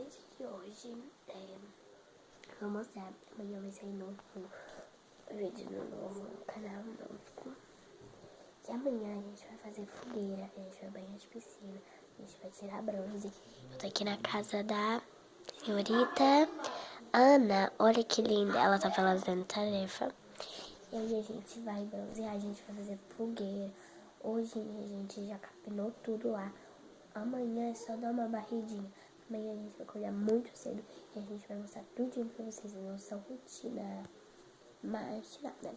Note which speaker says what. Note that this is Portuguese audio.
Speaker 1: gente, que hoje vou mostrar. Amanhã vai sair novo vídeo novo no canal novo. E amanhã a gente vai fazer fogueira, a gente vai banhar de piscina, a gente vai tirar bronze. Eu tô aqui na casa da senhorita Ana, olha que linda, ela tá fazendo tarefa. E aí a gente vai bronzear, a gente vai fazer fogueira. Hoje a gente já capinou tudo lá. Amanhã é só dar uma barridinha. Amanhã a gente vai acordar muito cedo e a gente vai mostrar tudinho pra vocês, a nossa rotina matinada.